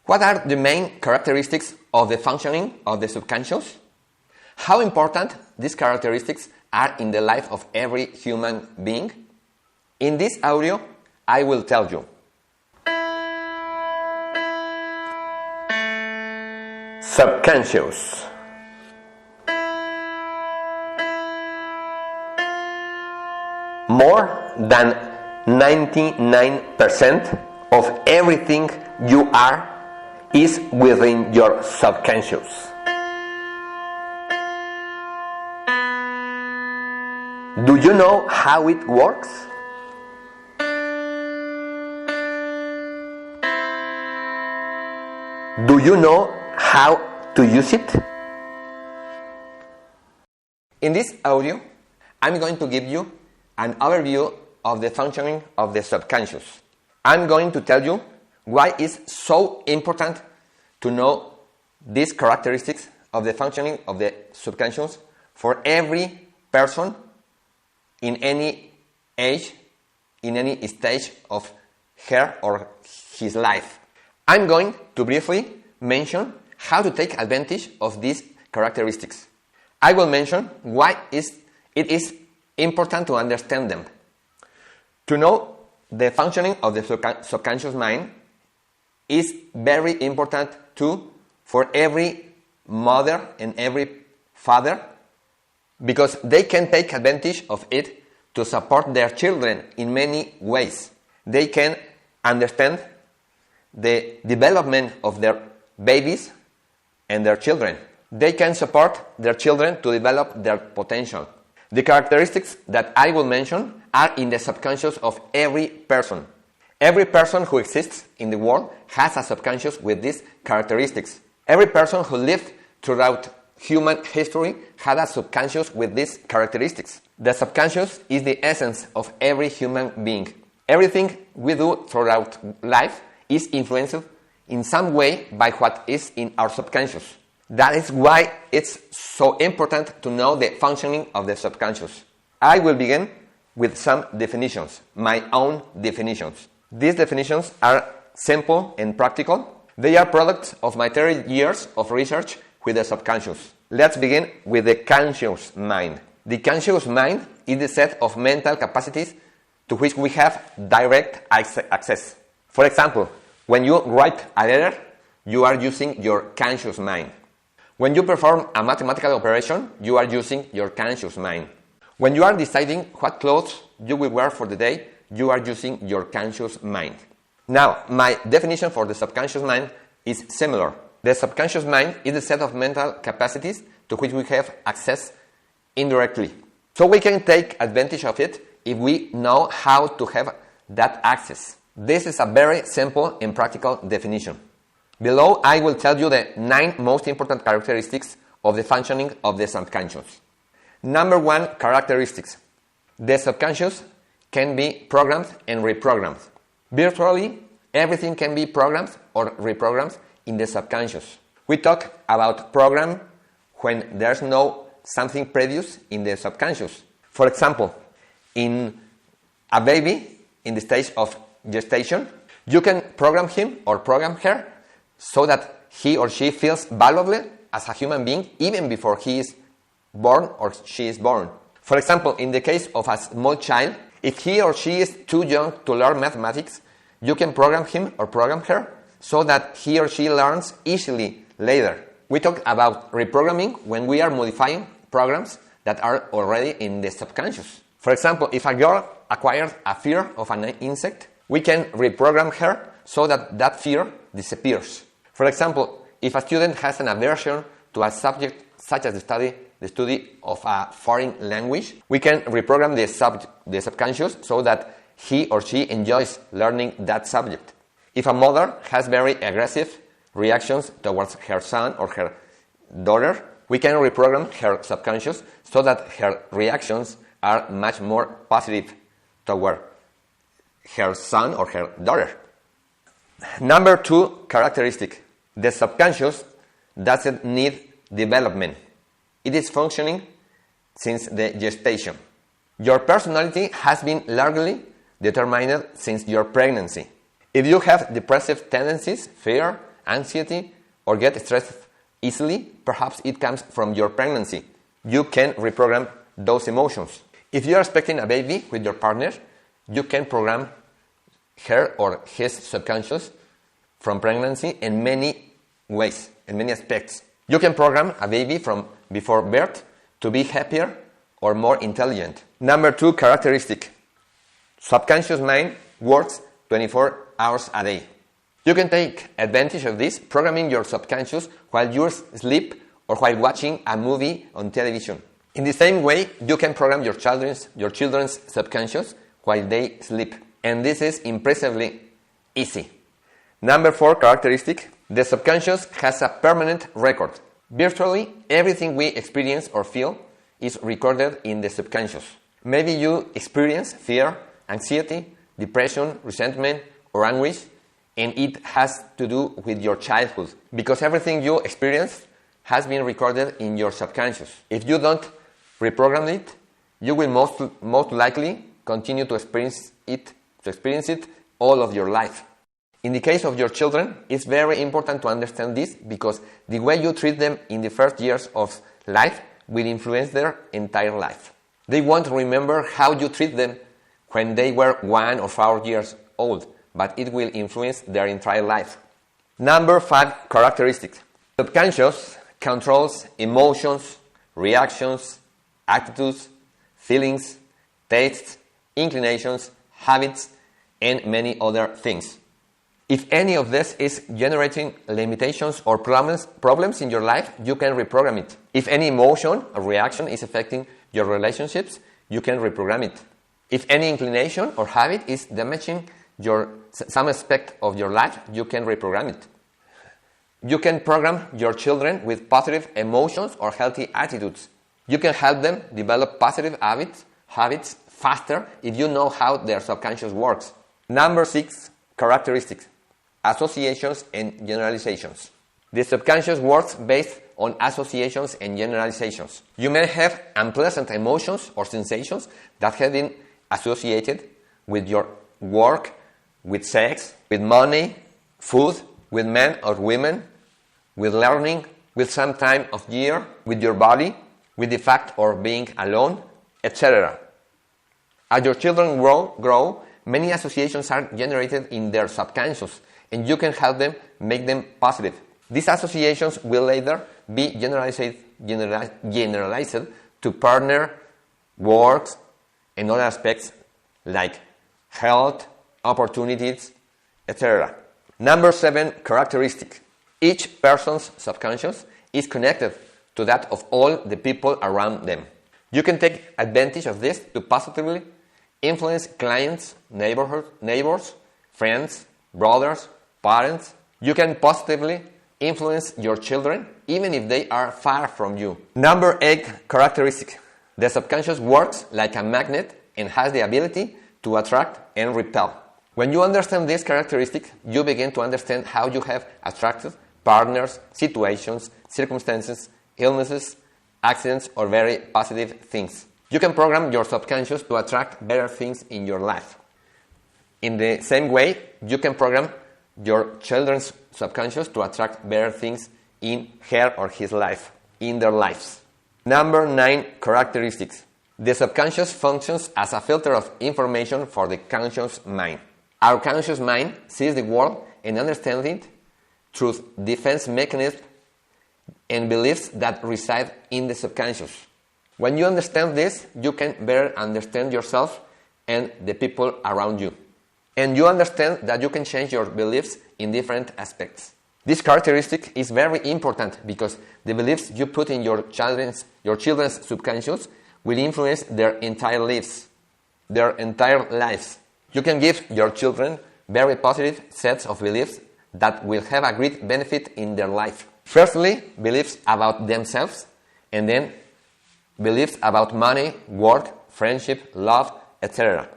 What are the main characteristics of the functioning of the subconscious? How important these characteristics are in the life of every human being? In this audio, I will tell you. Subconscious. More than 99% of everything you are is within your subconscious. Do you know how it works? Do you know how to use it? In this audio, I'm going to give you an overview of the functioning of the subconscious. I'm going to tell you why it's so important to know these characteristics of the functioning of the subconscious for every person in any age, in any stage of her or his life. I'm going to briefly mention how to take advantage of these characteristics. I will mention why it is important to understand them. To know the functioning of the subconscious mind is very important too for every mother and every father, because they can take advantage of it to support their children in many ways. They can understand the development of their babies and their children. They can support their children to develop their potential. The characteristics that I will mention are in the subconscious of every person. Every person who exists in the world has a subconscious with these characteristics. Every person who lived throughout human history had a subconscious with these characteristics. The subconscious is the essence of every human being. Everything we do throughout life is influenced in some way by what is in our subconscious. That is why it's so important to know the functioning of the subconscious. I will begin with some definitions, my own definitions. These definitions are simple and practical. They are products of my 30 years of research with the subconscious. Let's begin with the conscious mind. The conscious mind is the set of mental capacities to which we have direct access. For example, when you write a letter, you are using your conscious mind. When you perform a mathematical operation, you are using your conscious mind. When you are deciding what clothes you will wear for the day, you are using your conscious mind. Now, my definition for the subconscious mind is similar. The subconscious mind is the set of mental capacities to which we have access indirectly. So we can take advantage of it if we know how to have that access. This is a very simple and practical definition. Below, I will tell you the 9 most important characteristics of the functioning of the subconscious. Number 1 characteristics. The subconscious can be programmed and reprogrammed. Virtually, everything can be programmed or reprogrammed in the subconscious. We talk about program when there's no something previous in the subconscious. For example, in a baby in the stage of gestation, you can program him or program her so that he or she feels valuable as a human being even before he is born or she is born. For example, in the case of a small child, if he or she is too young to learn mathematics, you can program him or program her so that he or she learns easily later. We talk about reprogramming when we are modifying programs that are already in the subconscious. For example, if a girl acquired a fear of an insect, we can reprogram her so that that fear disappears. For example, if a student has an aversion to a subject such as the study of a foreign language, we can reprogram the subconscious so that he or she enjoys learning that subject. If a mother has very aggressive reactions towards her son or her daughter, we can reprogram her subconscious so that her reactions are much more positive toward her son or her daughter. Number 2 characteristic. The subconscious doesn't need development. It is functioning since the gestation. Your personality has been largely determined since your pregnancy. If you have depressive tendencies, fear, anxiety, or get stressed easily, perhaps it comes from your pregnancy. You can reprogram those emotions. If you are expecting a baby with your partner, you can program her or his subconscious from pregnancy in many ways, in many aspects. You can program a baby from before birth to be happier or more intelligent. Number 2 characteristic. Subconscious mind works 24 hours a day. You can take advantage of this, programming your subconscious while you sleep or while watching a movie on television. In the same way, you can program your children's subconscious while they sleep. And this is impressively easy. Number 4 characteristic. The subconscious has a permanent record. Virtually everything we experience or feel is recorded in the subconscious. Maybe you experience fear, anxiety, depression, resentment, or anguish, and it has to do with your childhood, because everything you experience has been recorded in your subconscious. If you don't reprogram it, you will most likely continue to experience it all of your life. In the case of your children, it's very important to understand this, because the way you treat them in the first years of life will influence their entire life. They won't remember how you treat them when they were 1 or 4 years old, but it will influence their entire life. Number 5 characteristic. Subconscious controls emotions, reactions, attitudes, feelings, tastes, inclinations, habits, and many other things. If any of this is generating limitations or problems in your life, you can reprogram it. If any emotion or reaction is affecting your relationships, you can reprogram it. If any inclination or habit is damaging some aspect of your life, you can reprogram it. You can program your children with positive emotions or healthy attitudes. You can help them develop positive habits faster if you know how their subconscious works. Number 6 characteristics. Associations and generalizations. The subconscious works based on associations and generalizations. You may have unpleasant emotions or sensations that have been associated with your work, with sex, with money, food, with men or women, with learning, with some time of year, with your body, with the fact of being alone, etc. As your children grow, many associations are generated in their subconscious, and you can help them make them positive. These associations will later be generalized to partner, works, and other aspects like health, opportunities, etc. Number 7 characteristic. Each person's subconscious is connected to that of all the people around them. You can take advantage of this to positively influence clients, neighbors, friends, brothers, parents. You can positively influence your children even if they are far from you. Number 8 characteristic. The subconscious works like a magnet and has the ability to attract and repel. When you understand this characteristic, you begin to understand how you have attracted partners, situations, circumstances, illnesses, accidents, or very positive things. You can program your subconscious to attract better things in your life. In the same way, you can program your children's subconscious to attract better things in her or his life, in their lives. Number 9 characteristics. The subconscious functions as a filter of information for the conscious mind. Our conscious mind sees the world and understands it through defense mechanisms and beliefs that reside in the subconscious. When you understand this, you can better understand yourself and the people around you. And you understand that you can change your beliefs in different aspects. This characteristic is very important because the beliefs you put in your children's subconscious will influence their entire lives. You can give your children very positive sets of beliefs that will have a great benefit in their life. Firstly, beliefs about themselves, and then beliefs about money, work, friendship, love, etc.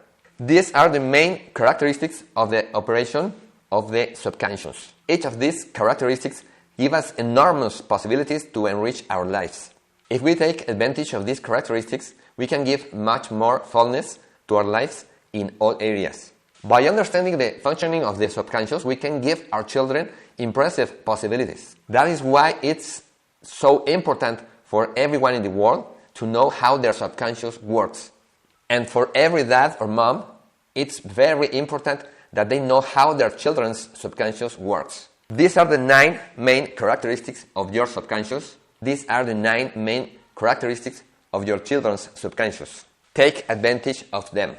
These are the main characteristics of the operation of the subconscious. Each of these characteristics give us enormous possibilities to enrich our lives. If we take advantage of these characteristics, we can give much more fullness to our lives in all areas. By understanding the functioning of the subconscious, we can give our children impressive possibilities. That is why it's so important for everyone in the world to know how their subconscious works. And for every dad or mom, it's very important that they know how their children's subconscious works. These are the 9 main characteristics of your subconscious. These are the 9 main characteristics of your children's subconscious. Take advantage of them.